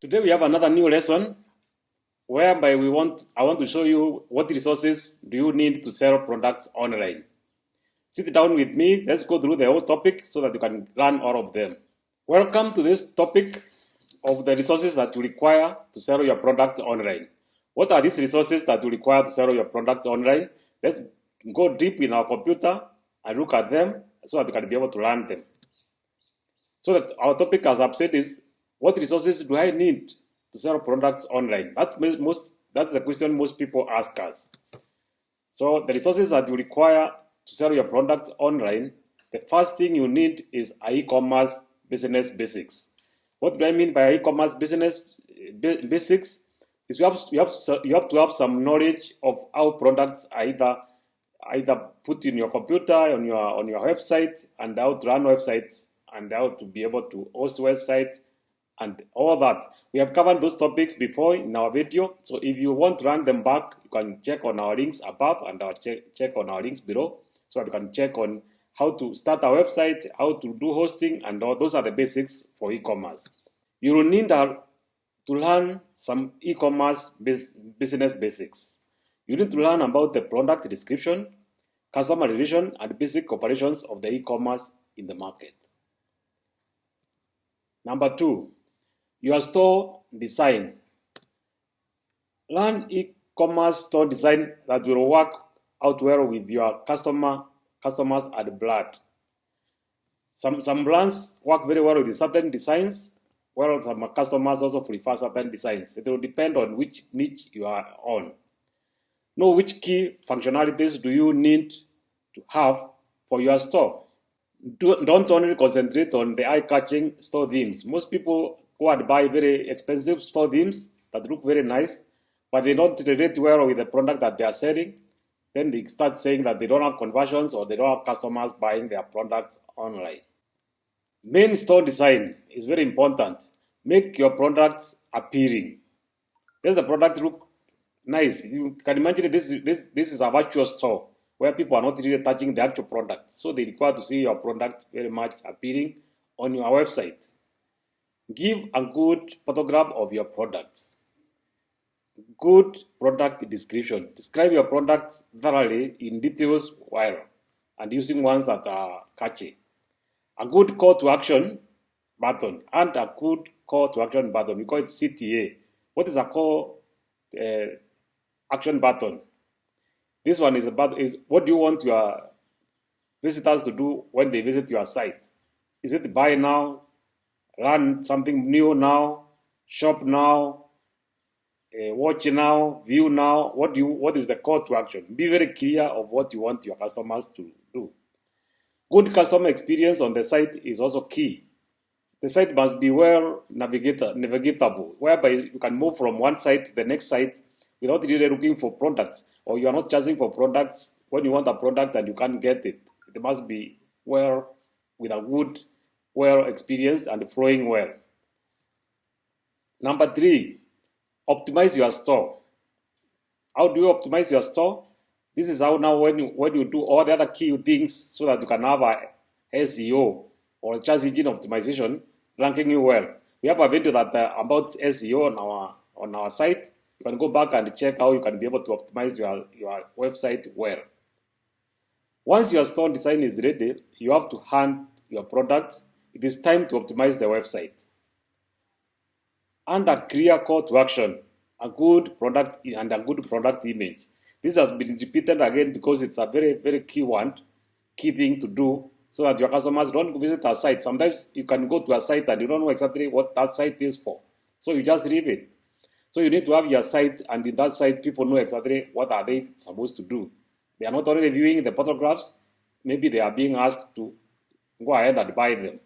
Today we have another new lesson whereby I want to show you what resources do you need to sell products online. Sit down with me, let's go through the whole topic so that you can learn all of them. Welcome to this topic of the resources that you require to sell your product online. What are these resources that you require to sell your product online? Let's go deep in our computer and look at them so that you can be able to learn them. So that our topic, as I've said, is what resources do I need to sell products online? That's the question most people ask us. So the resources that you require to sell your product online, the first thing you need is an e-commerce business basics. What do I mean by e-commerce business basics? Is you have to have some knowledge of how products are either put in your computer, on your website, and how to run websites, and how to be able to host websites, and all that. We have covered those topics before in our video, so if you want to run them back, you can check on our links above and check on our links below, so that you can check on how to start a website, how to do hosting, and all those are the basics for e-commerce. You will need to learn some e-commerce business basics. You need to learn about the product description, customer relation, and basic operations of the e-commerce in the market. Number 2, your store design. Learn e-commerce store design that will work out well with your customers and brand. Some brands work very well with certain designs, while some customers also prefer certain designs. It will depend on which niche you are on. Know which key functionalities do you need to have for your store. Don't only concentrate on the eye-catching store themes. Most people go and buy very expensive store themes that look very nice, but they don't relate well with the product that they are selling. Then they start saying that they don't have conversions or they don't have customers buying their products online. Main store design is very important. Make your products appealing. Does the product look nice? You can imagine this is a virtual store where people are not really touching the actual product. So they require to see your product very much appealing on your website. Give a good photograph of your product. Good product description. Describe your product thoroughly in details while and using ones that are catchy. A good call to action button and a good call to action button. We call it CTA. What is a call action button? This one is what do you want your visitors to do when they visit your site? Is it buy now, run something new now, shop now, watch now, view now? What is the call to action? Be very clear of what you want your customers to do. Good customer experience on the site is also key. The site must be well navigatable, whereby you can move from one site to the next site without really looking for products, or you are not charging for products when you want a product and you can't get it. It must be well with a good, well experienced and flowing well. Number 3, optimize your store. How do you optimize your store? This is how now when you do all the other key things so that you can have a SEO or search engine optimization ranking you well. We have a video that about SEO on our site. You can go back and check how you can be able to optimize your website well. Once your store design is ready, you have to hand your products. It is time to optimize the website. And a clear call to action, a good product and a good product image. This has been repeated again because it's a very, very key thing to do so that your customers don't visit our site. Sometimes you can go to a site and you don't know exactly what that site is for. So you just leave it. So you need to have your site, and in that site, people know exactly what are they supposed to do. They are not only viewing the photographs, maybe they are being asked to go ahead and buy them.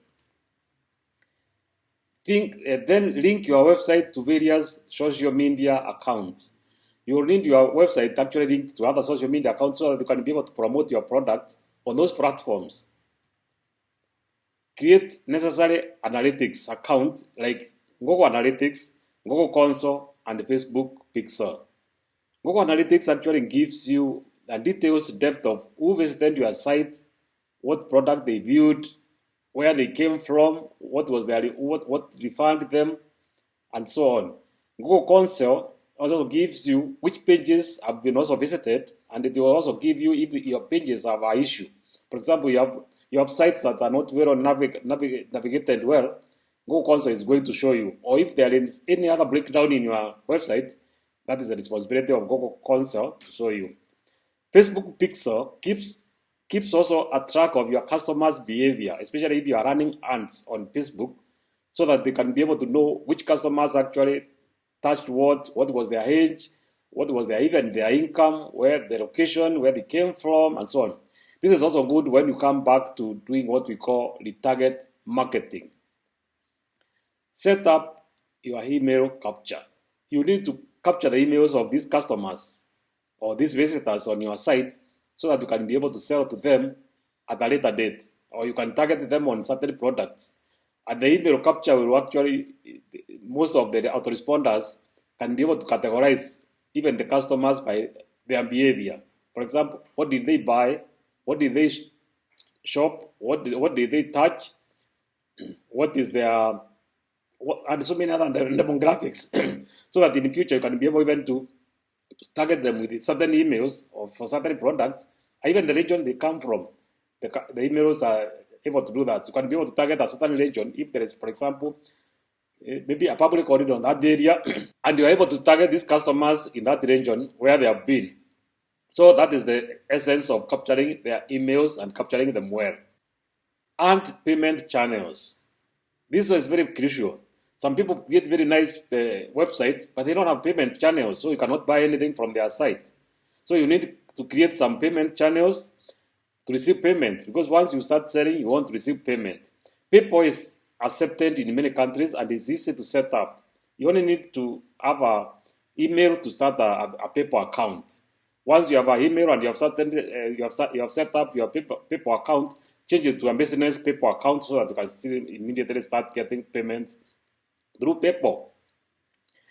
Then link your website to various social media accounts. You will need your website actually linked to other social media accounts so that you can be able to promote your product on those platforms. Create necessary analytics accounts like Google Analytics, Google Console, and Facebook Pixel. Google Analytics actually gives you a details depth of who visited your site, what product they viewed, where they came from, what refined them, and so on. Google Console also gives you which pages have been also visited, and it will also give you if your pages have an issue. For example, you have sites that are not well navigated well. Google Console is going to show you. Or if there is any other breakdown in your website, that is the responsibility of Google Console to show you. Facebook Pixel keeps also a track of your customers' behavior, especially if you are running ads on Facebook, so that they can be able to know which customers actually touched what was their age, what was their income, where the location, where they came from, and so on. This is also good when you come back to doing what we call retarget marketing. Set up your email capture. You need to capture the emails of these customers or these visitors on your site so that you can be able to sell to them at a later date, or you can target them on certain products. And the email capture will actually, most of the autoresponders can be able to categorize even the customers by their behavior. For example, what did they buy? What did they shop? What did they touch? What is their, and so many other demographics, so that in the future you can be able even to target them with certain emails or for certain products, even the region they come from. The emails are able to do that. You can be able to target a certain region if there is, for example, maybe a public holiday on that area, and you are able to target these customers in that region where they have been. So that is the essence of capturing their emails and capturing them well. And payment channels. This is very crucial. Some people create very nice websites, but they don't have payment channels, so you cannot buy anything from their site. So you need to create some payment channels to receive payment, because once you start selling, you want to receive payment. PayPal is accepted in many countries and it's easy to set up. You only need to have an email to start a PayPal account. Once you have an email and you have set up your PayPal account, change it to a business PayPal account so that you can still immediately start getting payments through PayPal.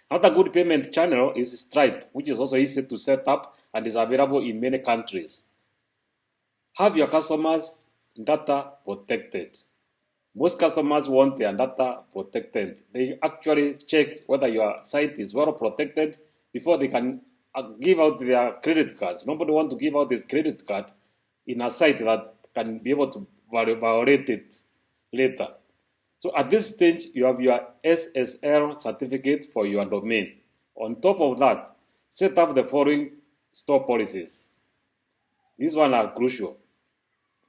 Another good payment channel is Stripe, which is also easy to set up and is available in many countries. Have your customers' data protected. Most customers want their data protected. They actually check whether your site is well protected before they can give out their credit cards. Nobody wants to give out his credit card in a site that can be able to violate it later. So at this stage, you have your SSL certificate for your domain. On top of that, set up the following store policies. These ones are crucial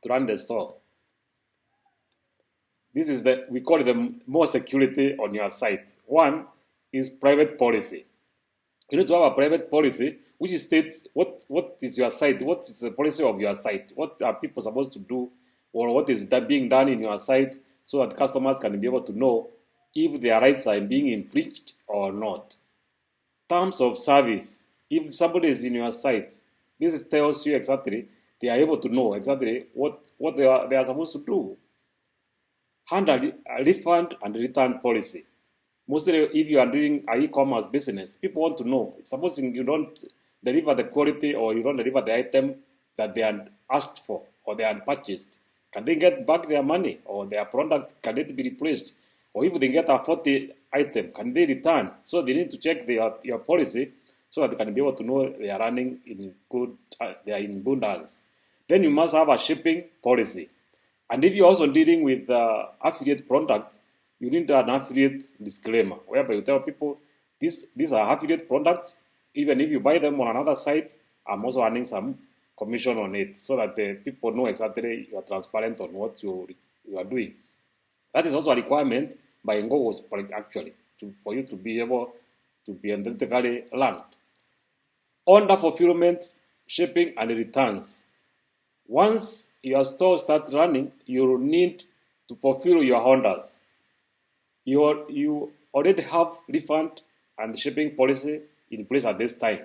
to run the store. This is we call it the more security on your site. One is private policy. You need to have a private policy which states what is your site, what is the policy of your site, what are people supposed to do, or what is being done in your site, so that customers can be able to know if their rights are being infringed or not. Terms of service. If somebody is in your site, this tells you exactly, they are able to know exactly what they are supposed to do. Handle a refund and return policy. Mostly if you are doing an e-commerce business, people want to know. Supposing you don't deliver the quality or you don't deliver the item that they had asked for or they had purchased, can they get back their money, or their product, can it be replaced? Or if they get a faulty item, can they return? So they need to check your policy so that they can be able to know they are running in they are in good hands. Then you must have a shipping policy. And if you're also dealing with affiliate products, you need an affiliate disclaimer, whereby you tell people, these are affiliate products. Even if you buy them on another site, I'm also earning some commission on it, so that the people know exactly you are transparent on what you are doing. That is also a requirement by Google, actually, for you to be able to be authentically ranked. Order fulfillment, shipping, and returns. Once your store starts running, you will need to fulfill your orders. You already have refund and shipping policy in place at this time.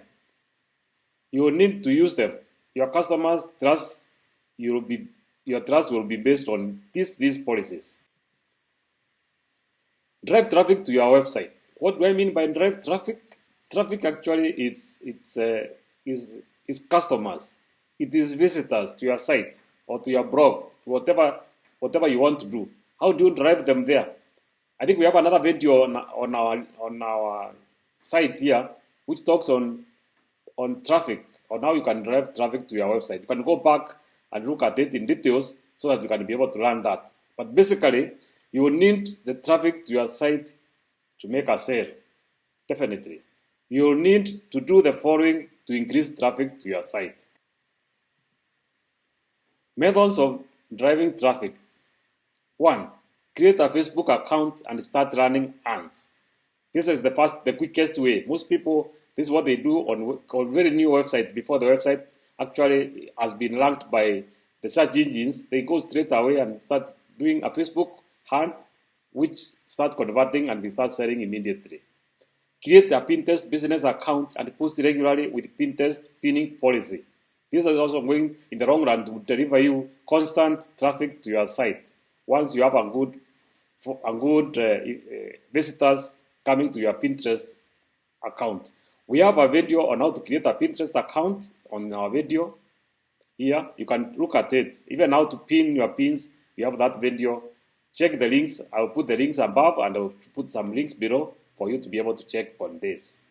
You will need to use them. Your customers' trust your trust will be based on these policies. Drive traffic to your website. What do I mean by drive traffic? Traffic actually is customers. It is visitors to your site or to your blog, whatever you want to do. How do you drive them there? I think we have another video on our site here, which talks on traffic, on how you can drive traffic to your website. You can go back and look at it in details so that you can be able to learn that. But basically, you will need the traffic to your site to make a sale. Definitely. You will need to do the following to increase traffic to your site. Methods of driving traffic. 1. Create a Facebook account and start running ads. This is the quickest way. Most people, this is what they do on very new websites. Before the website actually has been ranked by the search engines, they go straight away and start doing a Facebook ad, which start converting and they start selling immediately. Create a Pinterest business account and post regularly with Pinterest pinning policy. This is also going in the long run to deliver you constant traffic to your site. Once you have a good visitors coming to your Pinterest account. We have a video on how to create a Pinterest account on our video. Here, you can look at it. Even how to pin your pins, we have that video. Check the links. I'll put the links above and I'll put some links below for you to be able to check on this.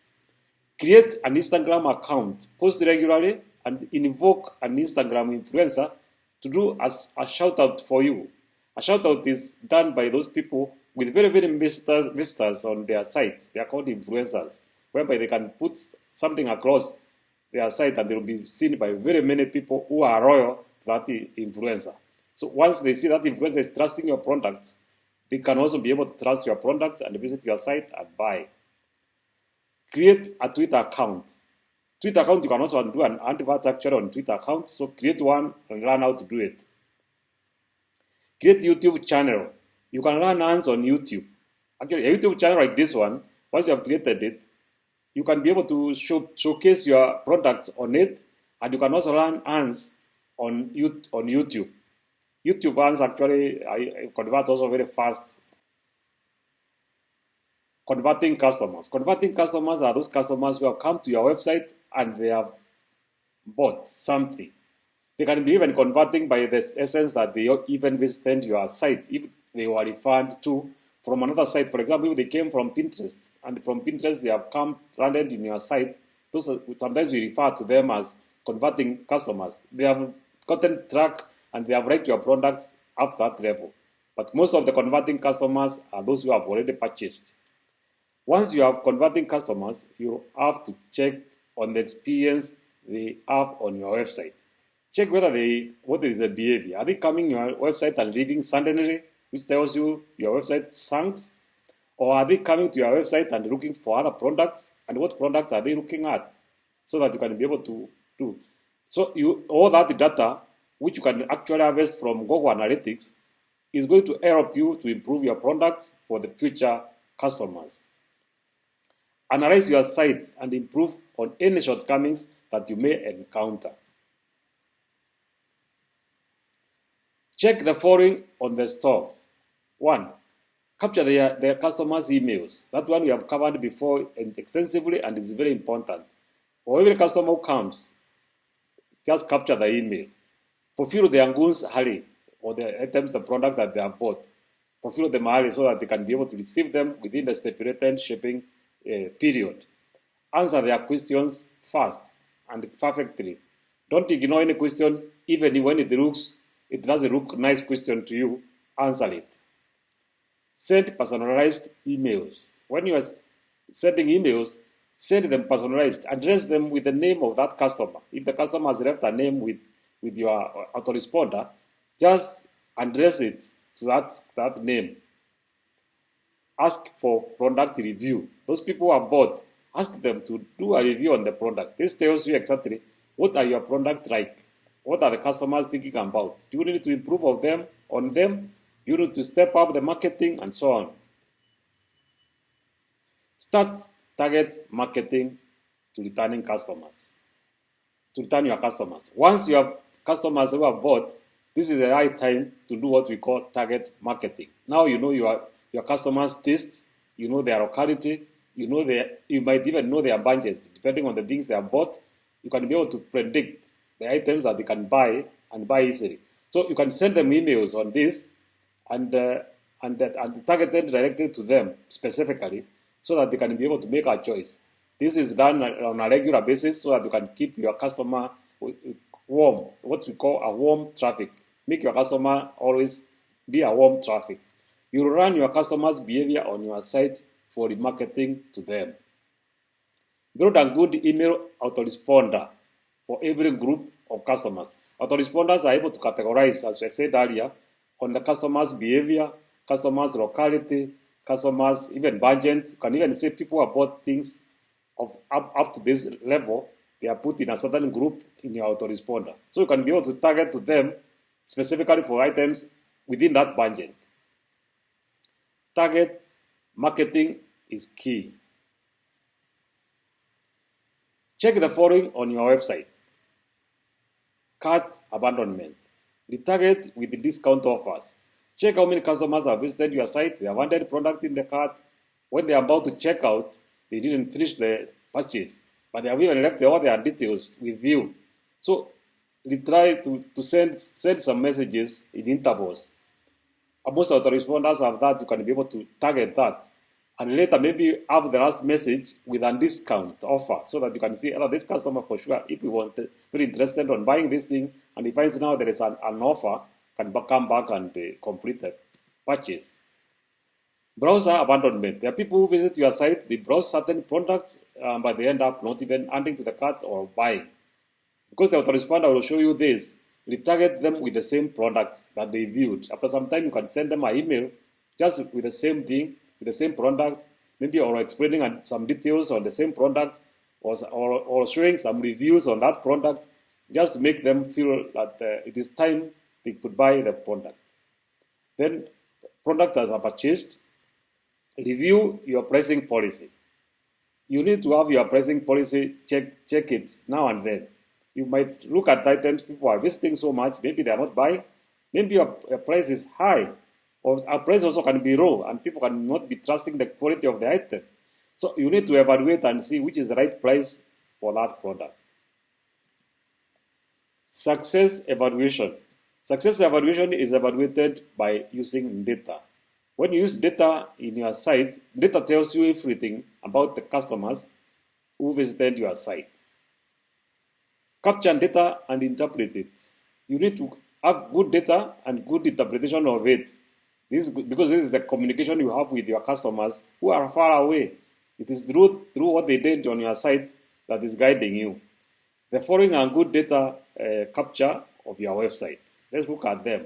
Create an Instagram account. Post regularly and invoke an Instagram influencer to do as a shout out for you. A shout out is done by those people with very visitors on their site. They are called influencers, whereby they can put something across their site and they will be seen by very many people who are loyal to that influencer. So once they see that influencer is trusting your products, they can also be able to trust your products and visit your site and buy. Create a Twitter account. Twitter account, you can also do an advert actually on Twitter account. So create one and learn how to do it. Create YouTube channel. You can run ads on YouTube. Actually, a YouTube channel like this one, once you have created it, you can be able to showcase your products on it, and you can also run ads on YouTube. YouTube ads actually convert also very fast. Converting customers. Converting customers are those customers who have come to your website and they have bought something. They can be even converting by the essence that they even visited your site if they were referred to from another site. For example, if they came from Pinterest and from Pinterest they have landed in your site, those sometimes we refer to them as converting customers. They have gotten track and they have liked your products up to that level. But most of the converting customers are those who have already purchased. Once you have converting customers, you have to check on the experience they have on your website. Check whether what is the behavior. Are they coming to your website and leaving suddenly, which tells you your website sinks? Or are they coming to your website and looking for other products? And what products are they looking at? So that you can be able to do. So all that data, which you can actually harvest from Google Analytics, is going to help you to improve your products for the future customers. Analyze your site and improve on any shortcomings that you may encounter. Check the following on the store. 1. Capture their customers' emails. That one we have covered before and extensively, and it's very important. For every customer who comes, just capture the email. Fulfill their goods early, or the items, the product that they have bought. Fulfill them early so that they can be able to receive them within the stipulated shipping period. Answer their questions fast and perfectly. Don't ignore any question, even when it doesn't look nice question to you. Answer it. Send personalized emails. When you are sending emails, send them personalized. Address them with the name of that customer. If the customer has left a name with your autoresponder, just address it to that name. Ask for product review. Those people who have bought, ask them to do a review on the product. This tells you exactly what are your product like. What are the customers thinking about? Do you need to improve on them? Do you need to step up the marketing and so on? Start target marketing to returning customers. To return your customers. Once you have customers who have bought, this is the right time to do what we call target marketing. Now you know your customers' taste, you know their locality, you might even know their budget. Depending on the things they have bought, you can be able to predict the items that they can buy and buy easily. So you can send them emails on this, and and targeted directly to them specifically so that they can be able to make a choice. This is done on a regular basis so that you can keep your customer warm, what we call a warm traffic. Make your customer always be a warm traffic. You run your customers' behavior on your site for remarketing to them. Build a good email autoresponder for every group of customers. Autoresponders are able to categorize, as I said earlier, on the customer's behavior, customer's locality, customers, even budget. You can even say people who bought things of up to this level, they are put in a certain group in your autoresponder. So you can be able to target to them specifically for items within that budget. Target marketing is key. Check the following on your website. Cart abandonment. Retarget with the discount offers. Check how many customers have visited your site, they have added product in the cart. When they are about to check out, they didn't finish the purchase, but they have even left all their details with you. So they try to send some messages in intervals. Most autoresponders have that. You can be able to target that. And later maybe have the last message with a discount offer so that you can see, this customer for sure, if you want, very interested on buying this thing, and he finds now there is an offer, can come back and complete the purchase. Browser abandonment. There are people who visit your site, they browse certain products, but they end up not even adding to the cart or buying. Because the autoresponder will show you this, retarget them with the same products that they viewed. After some time, you can send them an email just with the same thing, with the same product, maybe or explaining some details on the same product, or showing some reviews on that product, just to make them feel that it is time they could buy the product. Then, product as a purchased, review your pricing policy. You need to have your pricing policy check it now and then. You might look at items people are visiting so much, maybe they are not buying, maybe your price is high, or our price also can be low, and people cannot be trusting the quality of the item. So you need to evaluate and see which is the right price for that product. Success evaluation. Success evaluation is evaluated by using data. When you use data in your site, data tells you everything about the customers who visited your site. Capture data and interpret it. You need to have good data and good interpretation of it. Because this is the communication you have with your customers who are far away. It is through what they did on your site that is guiding you. The following are good data capture of your website. Let's look at them.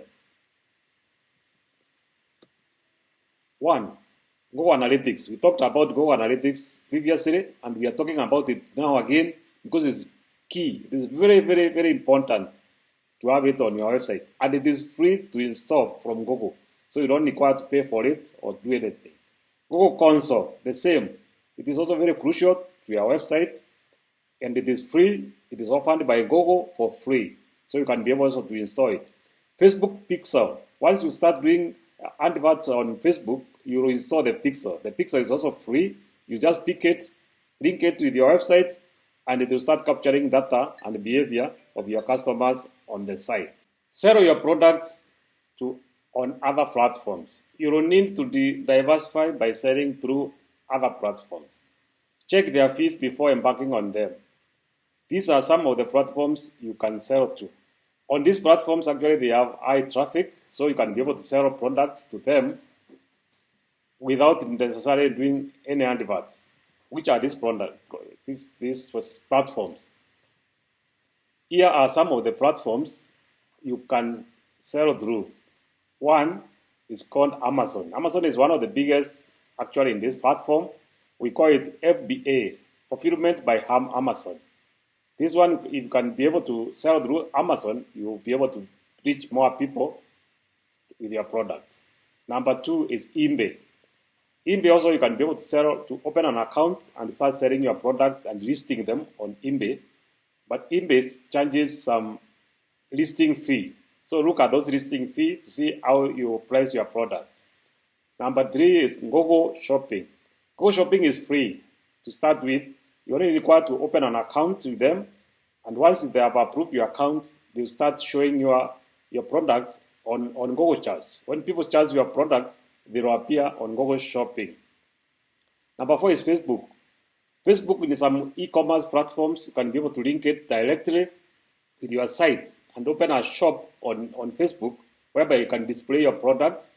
1. Google Analytics. We talked about Google Analytics previously, and we are talking about it now again because it's key. It is very, very, very important to have it on your website. And it is free to install from Google. So you don't require to pay for it or do anything. Google Console, the same. It is also very crucial to your website, and it is free. It is offered by Google for free. So you can be able to install it. Facebook Pixel. Once you start doing adverts on Facebook, you will install the Pixel. The Pixel is also free. You just pick it, link it with your website, and it will start capturing data and behavior of your customers on the site. Sell your products on other platforms. You will need to diversify by selling through other platforms. Check their fees before embarking on them. These are some of the platforms you can sell to. On these platforms, actually, they have high traffic, so you can be able to sell products to them without necessarily doing any adverts. Which are these platforms? Here are some of the platforms you can sell through. One is called Amazon. Amazon is one of the biggest actually in this platform. We call it FBA, Fulfillment by Amazon. This one, if you can be able to sell through Amazon, you will be able to reach more people with your products. Number 2 is eBay. eBay also you can be able to open an account and start selling your product and listing them on eBay. But eBay charges some listing fee. So look at those listing fee to see how you price your product. Number 3 is Google Shopping. Google Shopping is free to start with. You only require to open an account with them, and once they have approved your account, they will start showing your products on Google Charts. When people charge your products, they will appear on Google Shopping. Number 4 is Facebook. Facebook, in some e-commerce platforms, you can be able to link it directly with your site and open a shop on Facebook whereby you can display your products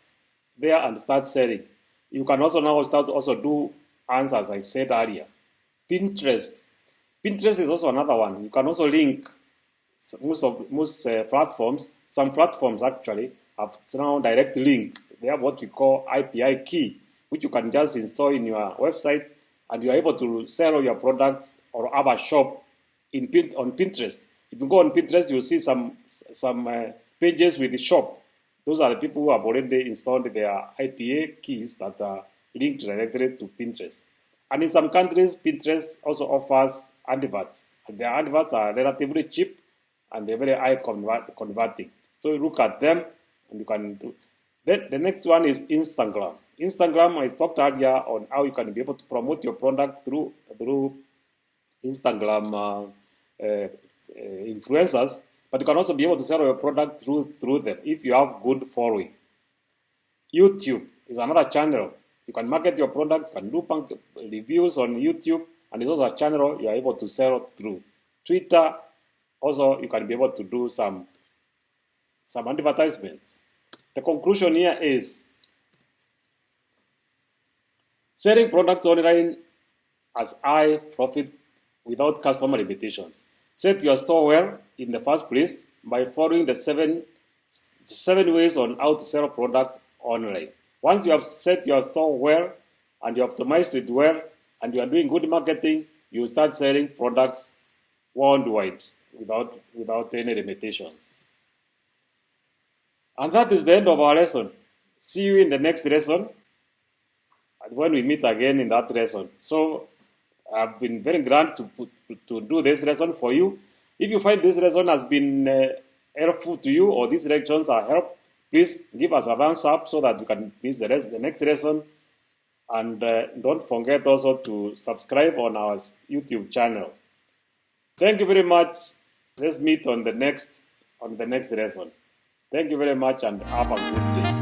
there and start selling. You can also now start do ads, as I said earlier. Pinterest. Pinterest is also another one. You can also link most platforms. Some platforms actually have now direct link. They have what we call API key, which you can just install in your website, and you are able to sell your products or have a shop on Pinterest. If you go on Pinterest, you'll see some pages with the shop. Those are the people who have already installed their API keys that are linked directly to Pinterest. And in some countries, Pinterest also offers adverts. And their adverts are relatively cheap and they're very high converting. So you look at them and you can do. Then the next one is Instagram. Instagram, I talked earlier on how you can be able to promote your product through Instagram influencers, but you can also be able to sell your product through them if you have good following. YouTube is another channel. You can market your product, you can do reviews on YouTube, and it's also a channel you are able to sell through. Twitter, also you can be able to do some advertisements. The conclusion here is selling products online as high profit without customer limitations. Set your store well in the first place by following the seven ways on how to sell products online. Once you have set your store well and you optimized it well and you are doing good marketing, you will start selling products worldwide without any limitations. And that is the end of our lesson. See you in the next lesson and when we meet again in that lesson. So I've been very glad to do this lesson for you. If you find this lesson has been helpful to you or these lectures are helpful, please give us a thumbs up so that you can miss the next lesson. And don't forget also to subscribe on our YouTube channel. Thank you very much. Let's meet on the next lesson. Thank you very much and have a good day.